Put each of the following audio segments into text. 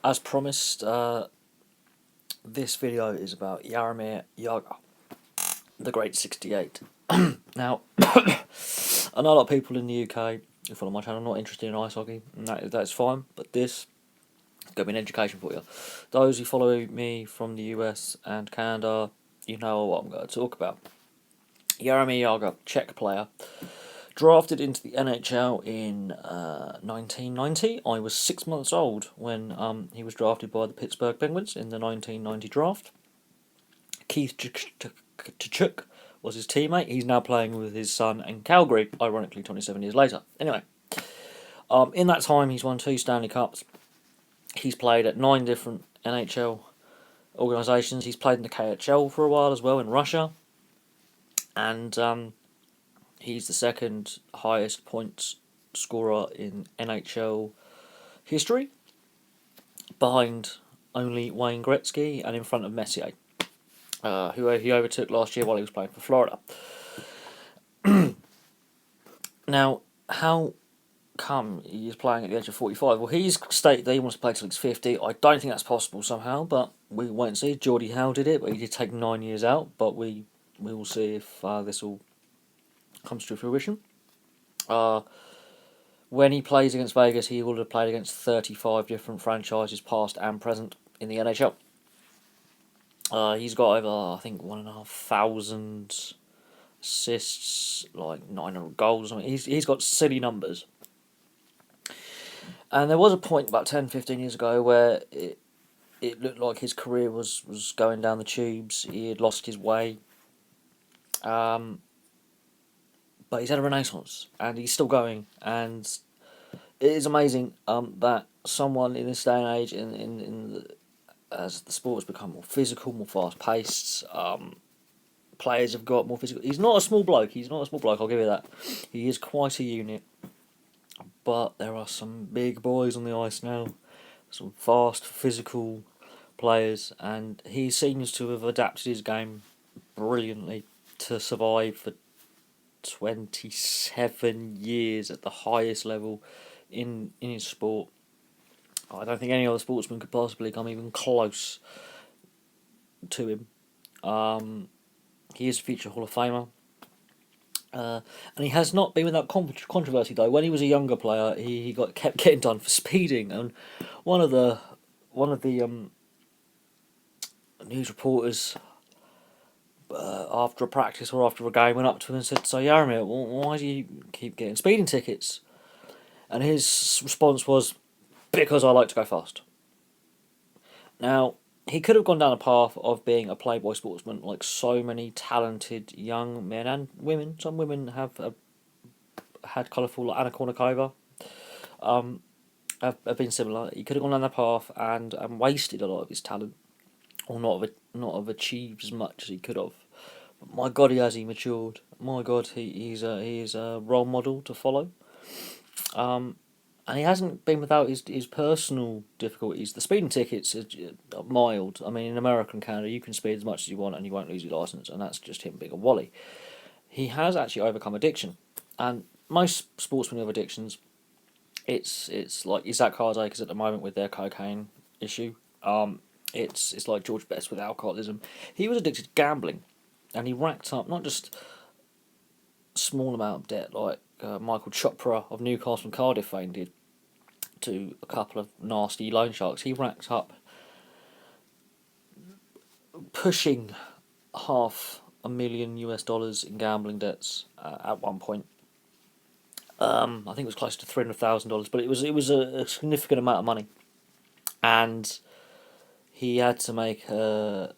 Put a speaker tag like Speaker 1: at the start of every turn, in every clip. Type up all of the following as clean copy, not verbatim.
Speaker 1: As promised, this video is about Jaromir Jagr, the Great 68. Now, I know a lot of people in the UK who follow my channel not interested in ice hockey, and that's fine, but this is going to be an education for you. Those who follow me from the US and Canada, you know what I'm going to talk about. Jaromir Jagr, Czech player, drafted into the NHL in 1990. I was 6 months old when he was drafted by the Pittsburgh Penguins in the 1990 draft. Keith Tkachuk was his teammate. He's now playing with his son in Calgary, ironically 27 years later. Anyway, in that time he's won 2 Stanley Cups. He's played at 9 different NHL organisations. He's played in the KHL for a while as well in Russia. And he's the second highest points scorer in NHL history, behind only Wayne Gretzky and in front of Messier, who he overtook last year while he was playing for Florida. Now, how come he's playing at the age of 45? Well, he's stated that he wants to play till he's 50. I don't think that's possible somehow, but we wait and see. Geordie Howe did it, but he did take 9 years out, but we will see if this all comes to fruition. When he plays against Vegas, he will have played against 35 different franchises, past and present, in the NHL. He's got over, I think, 1,500 assists, like 900 goals. I mean, he's got silly numbers. And there was a point about 10, 15 years ago where it looked like his career was going down the tubes. He had lost his way. But he's had a renaissance, and he's still going. And it is amazing that someone in this day and age, as the sport has become more physical, more fast paced, players have got more physical. He's not a small bloke. I'll give you that. He is quite a unit. But there are some big boys on the ice now, some fast, physical players, and he seems to have adapted his game brilliantly to survive for 27 years at the highest level in his sport. I don't think any other sportsman could possibly come even close to him. He is a future Hall of Famer. And he has not been without controversy though. When he was a younger player, he kept getting done for speeding, and one of the news reporters after a practice or after a game went up to him and said, "So Jaromir, why do you keep getting speeding tickets?" And his response was, "Because I like to go fast." Now, he could have gone down a path of being a playboy sportsman, like so many talented young men and women. Some women have had colourful, like Anna Kournikova, have been similar. He could have gone down that path and wasted a lot of his talent, or not have achieved as much as he could have. But my God, he matured. My God, he is a role model to follow. And he hasn't been without his personal difficulties. The speeding tickets are mild. I mean, in America and Canada, you can speed as much as you want and you won't lose your licence, and that's just him being a wally. He has actually overcome addiction, and most sportsmen who have addictions, it's like Zach Hardaker's at the moment with their cocaine issue. It's like George Best with alcoholism. He was addicted to gambling, and he racked up not just small amount of debt like Michael Chopra of Newcastle and Cardiff fame did to a couple of nasty loan sharks. He racked up pushing $500,000 in gambling debts at one point. I think it was close to $300,000, but it was a significant amount of money, and he had to make a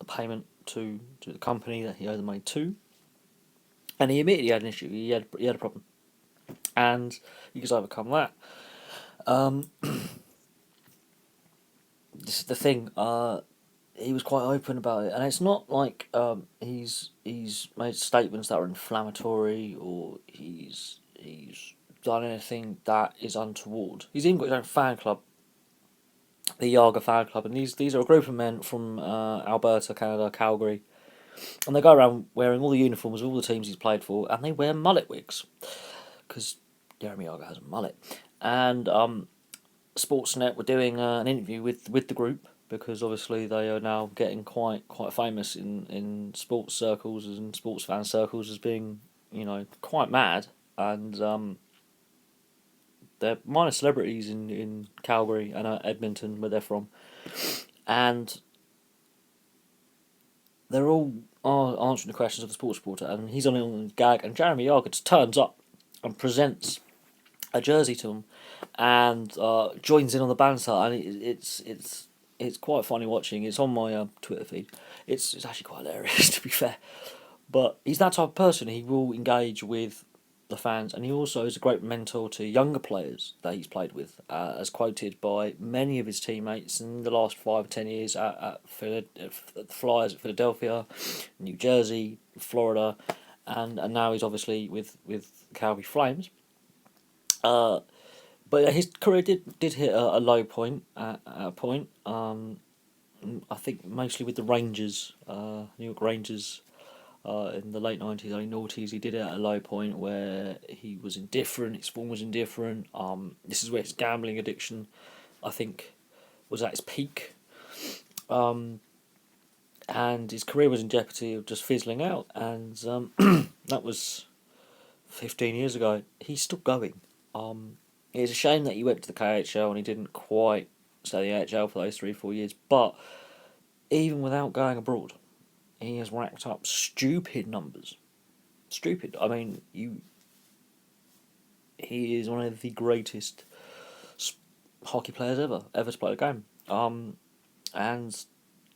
Speaker 1: payment to the company that he owed the money to. And he immediately had an issue. He had a problem, and he could overcome that. This is the thing. He was quite open about it, and it's not like he's made statements that are inflammatory or he's done anything that is untoward. He's even got his own fan club, the Jagr fan club, and these are a group of men from Alberta, Canada, Calgary. And they go around wearing all the uniforms of all the teams he's played for, and they wear mullet wigs, because Jaromir Jagr has a mullet. And Sportsnet were doing an interview with the group, because obviously they are now getting quite famous in sports circles and sports fan circles as being, quite mad, and they're minor celebrities in Calgary and Edmonton, where they're from, and they're all answering the questions of the sports reporter, and he's on gag, and Jaromir Jagr just turns up and presents a jersey to him, and joins in on the banter, and it's quite funny watching. It's on my Twitter feed. It's actually quite hilarious, to be fair. But he's that type of person. He will engage with the fans, and he also is a great mentor to younger players that he's played with, as quoted by many of his teammates in the last 5 or 10 years at the Flyers at Philadelphia, New Jersey, Florida, and now he's obviously with Calgary Flames. But his career did hit a low point at a point. I think mostly with the Rangers, New York Rangers, in the late 90s, early noughties. He did it at a low point where he was indifferent. His form was indifferent. This is where his gambling addiction, I think, was at its peak. And his career was in jeopardy of just fizzling out. And that was 15 years ago. He's still going. It's a shame that he went to the KHL and he didn't quite stay in the AHL for those 3 or 4 years. But even without going abroad, he has racked up stupid numbers. Stupid. I mean, he is one of the greatest hockey players ever to play the game. And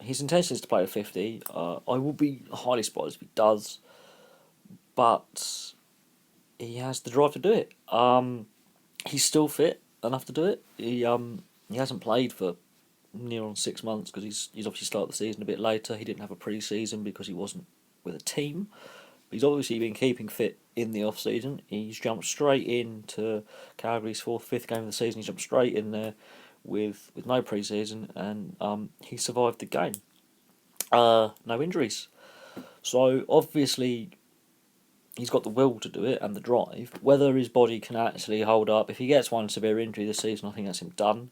Speaker 1: his intention is to play at 50. I will be highly surprised if he does, but he has the drive to do it. He's still fit enough to do it. He hasn't played for near on 6 months because he's obviously started the season a bit later. He didn't have a pre-season because he wasn't with a team. He's obviously been keeping fit in the off season. He's jumped straight into Calgary's fifth game of the season. He's jumped straight in there with no pre-season, and he survived the game. No injuries. So obviously he's got the will to do it and the drive. Whether his body can actually hold up, if he gets one severe injury this season, I think that's him done.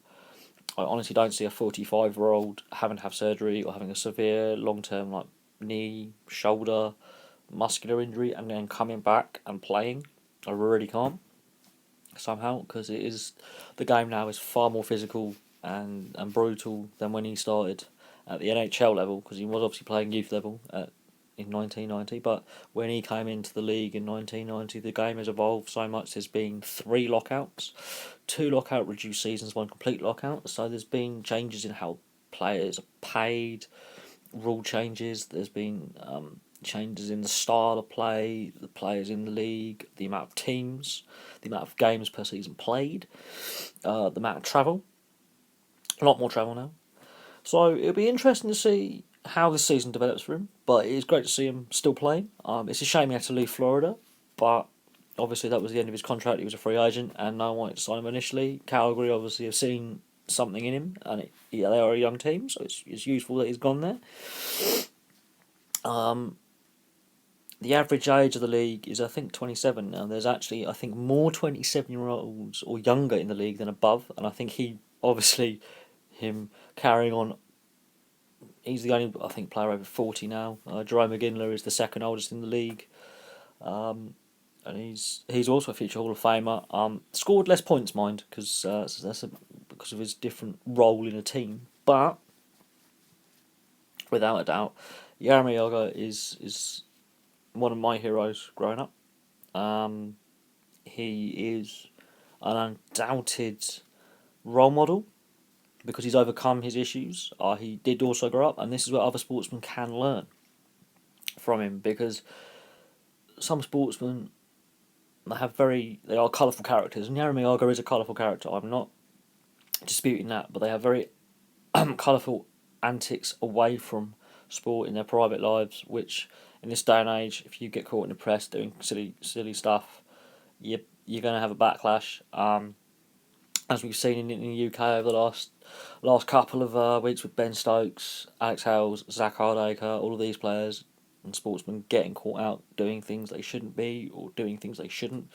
Speaker 1: I honestly don't see a 45-year-old having to have surgery or having a severe long-term knee, shoulder, muscular injury and then coming back and playing. I really can't, somehow, because the game now is far more physical and brutal than when he started at the NHL level, because he was obviously playing youth level in 1990, but when he came into the league in 1990, the game has evolved so much. There's been 3 lockouts, 2 lockout reduced seasons, 1 complete lockout, so there's been changes in how players are paid, rule changes, there's been changes in the style of play, the players in the league, the amount of teams, the amount of games per season played, the amount of travel, a lot more travel now. So it'll be interesting to see how this season develops for him, but it is great to see him still playing. It's a shame he had to leave Florida, but obviously that was the end of his contract. He was a free agent, and no one wanted to sign him initially. Calgary obviously have seen something in him, and they are a young team, so it's useful that he's gone there. The average age of the league is, I think, 27 now. There's actually, I think, more 27-year-olds or younger in the league than above, and I think him carrying on, he's the only, I think, player over 40 now. Jaromir Jagr is the second oldest in the league, and he's also a future Hall of Famer. Scored less points, mind, because because of his different role in a team, but without a doubt, Jaromir Jagr is one of my heroes growing up. He is an undoubted role model because he's overcome his issues. He did also grow up, and this is where other sportsmen can learn from him, because some sportsmen they are colourful characters, and Jaromir Jagr is a colourful character. I'm not disputing that, but they have very colourful antics away from sport in their private lives, which in this day and age, if you get caught in the press doing silly stuff, you're going to have a backlash. As we've seen in the UK over the last couple of weeks with Ben Stokes, Alex Hales, Zach Hardacre, all of these players and sportsmen getting caught out doing things they shouldn't be or doing things they shouldn't.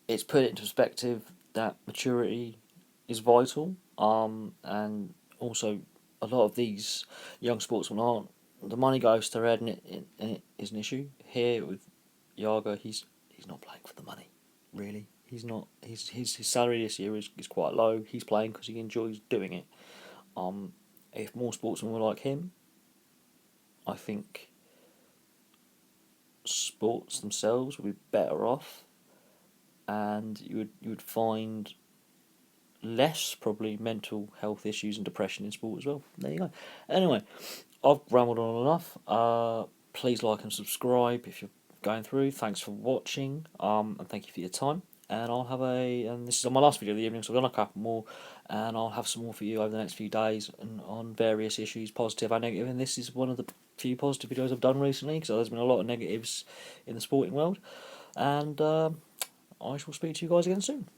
Speaker 1: It's put it into perspective. that maturity is vital. And also a lot of these young sportsmen aren't. The money goes to their head, and it is an issue. Here with Jagr, he's not playing for the money, really. He's not. His salary this year is quite low. He's playing because he enjoys doing it. If more sportsmen were like him, I think sports themselves would be better off, and you would find less probably mental health issues and depression in sport as well. There you go. Anyway, I've rambled on enough. Please like and subscribe if you're going through. Thanks for watching. And thank you for your time. And this is on my last video of the evening, so I've got a couple more, and I'll have some more for you over the next few days and on various issues, positive and negative. And this is one of the few positive videos I've done recently, because there's been a lot of negatives in the sporting world. And I shall speak to you guys again soon.